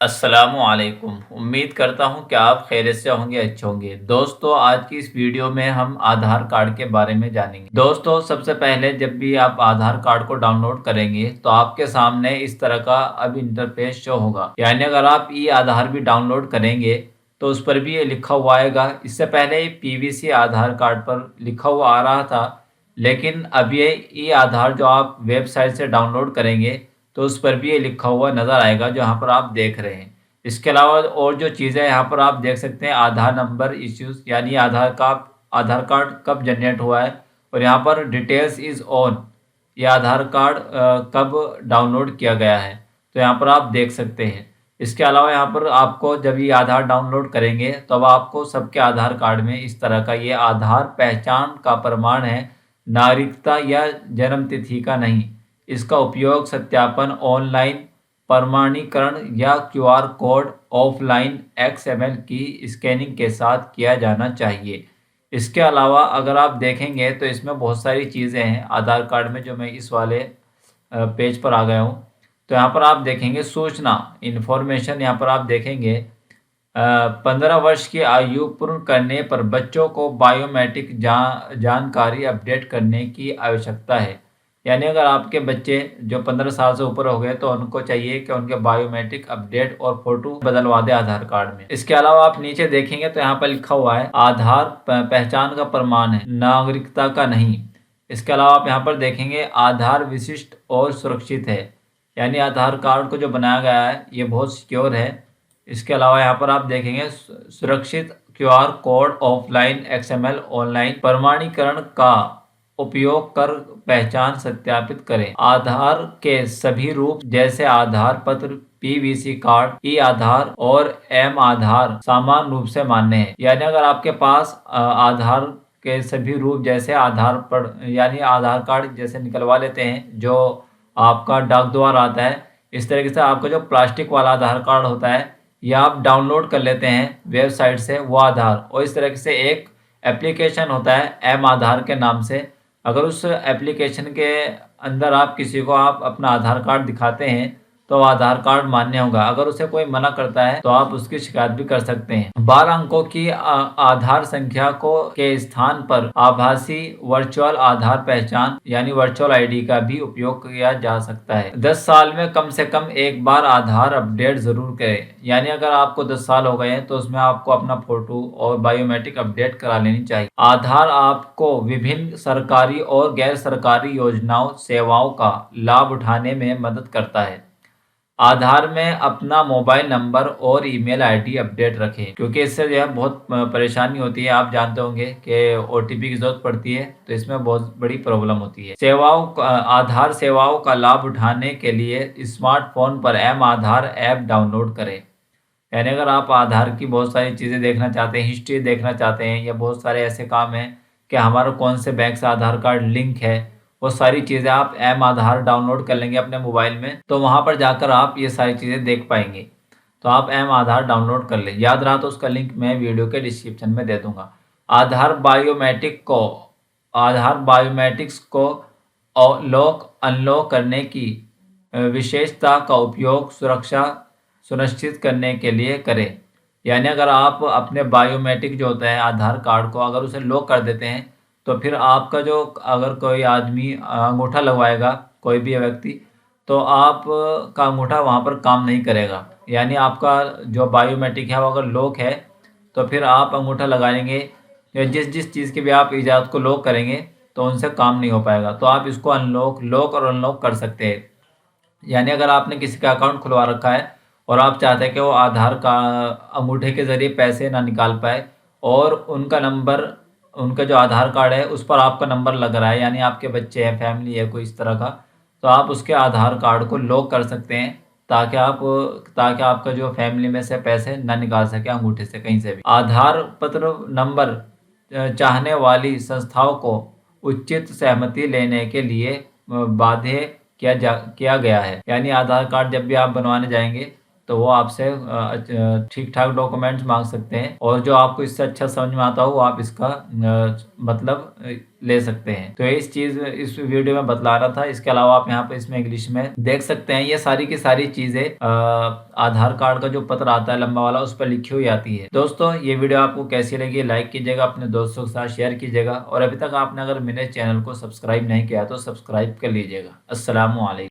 अस्सलामुअलैकुम। उम्मीद करता हूँ कि आप खैरियत से होंगे, अच्छे होंगे। दोस्तों, आज की इस वीडियो में हम आधार कार्ड के बारे में जानेंगे। दोस्तों, सबसे पहले जब भी आप आधार कार्ड को डाउनलोड करेंगे तो आपके सामने इस तरह का अब इंटरफेस शो होगा। यानी अगर आप ई आधार भी डाउनलोड करेंगे तो उस पर भी ये लिखा हुआ आएगा। इससे पहले पीवीसी आधार कार्ड पर लिखा हुआ आ रहा था, लेकिन अब ये ई आधार जो आप वेबसाइट से डाउनलोड करेंगे तो उस पर भी ये लिखा हुआ नज़र आएगा जो यहाँ पर आप देख रहे हैं। इसके अलावा और जो चीज़ें यहाँ पर आप देख सकते हैं, आधार नंबर इश्यूज, यानी आधार कार्ड कब जनरेट हुआ है, और यहाँ पर डिटेल्स इज़ ऑन, ये आधार कार्ड कब डाउनलोड किया गया है, तो यहाँ पर आप देख सकते हैं। इसके अलावा यहाँ पर आपको जब ये आधार डाउनलोड करेंगे तब तो आपको सबके आधार कार्ड में इस तरह का ये आधार पहचान का प्रमाण है, नागरिकता या जन्म तिथि का नहीं। इसका उपयोग सत्यापन, ऑनलाइन प्रमाणीकरण या क्यूआर कोड, ऑफलाइन एक्सएमएल की स्कैनिंग के साथ किया जाना चाहिए। इसके अलावा अगर आप देखेंगे तो इसमें बहुत सारी चीज़ें हैं आधार कार्ड में, जो मैं इस वाले पेज पर आ गया हूँ। तो यहाँ पर आप देखेंगे सूचना, इन्फॉर्मेशन, यहाँ पर आप देखेंगे 15 वर्ष की आयु पूर्ण करने पर बच्चों को बायोमेट्रिक जानकारी अपडेट करने की आवश्यकता है। यानी अगर आपके बच्चे जो 15 साल से ऊपर हो गए तो उनको चाहिए कि उनके बायोमेट्रिक अपडेट और फोटो बदलवा दे आधार कार्ड में। इसके अलावा आप नीचे देखेंगे तो यहाँ पर लिखा हुआ है आधार पहचान का प्रमाण है, नागरिकता का नहीं। इसके अलावा आप यहाँ पर देखेंगे आधार विशिष्ट और सुरक्षित है, यानी आधार कार्ड को जो बनाया गया है ये बहुत सिक्योर है। इसके अलावा यहाँ पर आप देखेंगे सुरक्षित QR code, offline XML, online प्रमाणीकरण का उपयोग कर पहचान सत्यापित करें। आधार के सभी रूप जैसे आधार पत्र, पीवीसी कार्ड, ई आधार और एम आधार समान रूप से मान्य है। यानी अगर आपके पास आधार के सभी रूप जैसे आधार पर, यानी आधार कार्ड जैसे निकलवा लेते हैं जो आपका डाक द्वारा आता है, इस तरीके से आपका जो प्लास्टिक वाला आधार कार्ड होता है या आप डाउनलोड कर लेते हैं वेबसाइट से वो आधार, और इस तरीके से एक एप्लीकेशन होता है एम आधार के नाम से। अगर उस एप्लीकेशन के अंदर आप किसी को आप अपना आधार कार्ड दिखाते हैं तो आधार कार्ड मान्य होगा। अगर उसे कोई मना करता है तो आप उसकी शिकायत भी कर सकते हैं। 12 अंकों की आधार संख्या को के स्थान पर आभासी वर्चुअल आधार पहचान यानी वर्चुअल आईडी का भी उपयोग किया जा सकता है। 10 साल में कम से कम एक बार आधार अपडेट जरूर करें। यानी अगर आपको 10 साल हो गए हैं तो उसमें आपको अपना फोटो और बायोमेट्रिक अपडेट करा लेनी चाहिए। आधार आपको विभिन्न सरकारी और गैर सरकारी योजनाओं सेवाओं का लाभ उठाने में मदद करता है। आधार में अपना मोबाइल नंबर और ईमेल आईडी अपडेट रखें, क्योंकि इससे जो है बहुत परेशानी होती है। आप जानते होंगे कि ओटीपी की जरूरत पड़ती है, तो इसमें बहुत बड़ी प्रॉब्लम होती है। आधार सेवाओं का लाभ उठाने के लिए स्मार्टफोन पर एम आधार ऐप डाउनलोड करें। यानी अगर आप आधार की बहुत सारी चीज़ें देखना चाहते हैं, हिस्ट्री देखना चाहते हैं, या बहुत सारे ऐसे काम हैं कि हमारा कौन से बैंक से आधार कार्ड लिंक है, वो सारी चीज़ें आप एम आधार डाउनलोड कर लेंगे अपने मोबाइल में, तो वहाँ पर जाकर आप ये सारी चीज़ें देख पाएंगे। तो आप एम आधार डाउनलोड कर लें। याद रहा तो उसका लिंक मैं वीडियो के डिस्क्रिप्शन में दे दूँगा। आधार बायोमेट्रिक्स को लॉक अनलॉक करने की विशेषता का उपयोग सुरक्षा सुनिश्चित करने के लिए करें। यानी अगर आप अपने बायोमेट्रिक जो होता है आधार कार्ड को अगर उसे लॉक कर देते हैं तो फिर आपका जो, अगर कोई आदमी अंगूठा लगवाएगा, कोई भी व्यक्ति, तो आप का अंगूठा वहाँ पर काम नहीं करेगा। यानी आपका जो बायोमेट्रिक है वो अगर लॉक है तो फिर आप अंगूठा लगाएंगे या जिस जिस चीज़ की भी आप इजाज़त को लॉक करेंगे तो उनसे काम नहीं हो पाएगा। तो आप इसको लॉक और अनलॉक कर सकते हैं। यानी अगर आपने किसी का अकाउंट खुलवा रखा है और आप चाहते हैं कि वो आधार का अंगूठे के ज़रिए पैसे ना निकाल पाए, और उनका नंबर, उनका जो आधार कार्ड है उस पर आपका नंबर लग रहा है, यानी आपके बच्चे हैं, फैमिली है कोई इस तरह का, तो आप उसके आधार कार्ड को लॉक कर सकते हैं ताकि आपका जो फैमिली में से पैसे ना निकाल सके अंगूठे से कहीं से भी। आधार पत्र नंबर चाहने वाली संस्थाओं को उचित सहमति लेने के लिए बाध्य किया गया है। यानी आधार कार्ड जब भी आप बनवाने जाएंगे तो वो आपसे ठीक ठाक डॉक्यूमेंट्स मांग सकते हैं, और जो आपको इससे अच्छा समझ में आता हो वो आप इसका मतलब ले सकते हैं। तो इस चीज इस वीडियो में बतला रहा था। इसके अलावा आप यहाँ पे इसमें इंग्लिश में देख सकते हैं, ये सारी की सारी चीजें आधार कार्ड का जो पत्र आता है लंबा वाला, उस पर लिखी हुई आती है। दोस्तों ये वीडियो आपको कैसी लगी, लाइक कीजिएगा, अपने दोस्तों के साथ शेयर कीजिएगा, और अभी तक आपने अगर मेरे चैनल को सब्सक्राइब नहीं किया तो सब्सक्राइब कर लीजिएगा। अस्सलाम वालेकुम।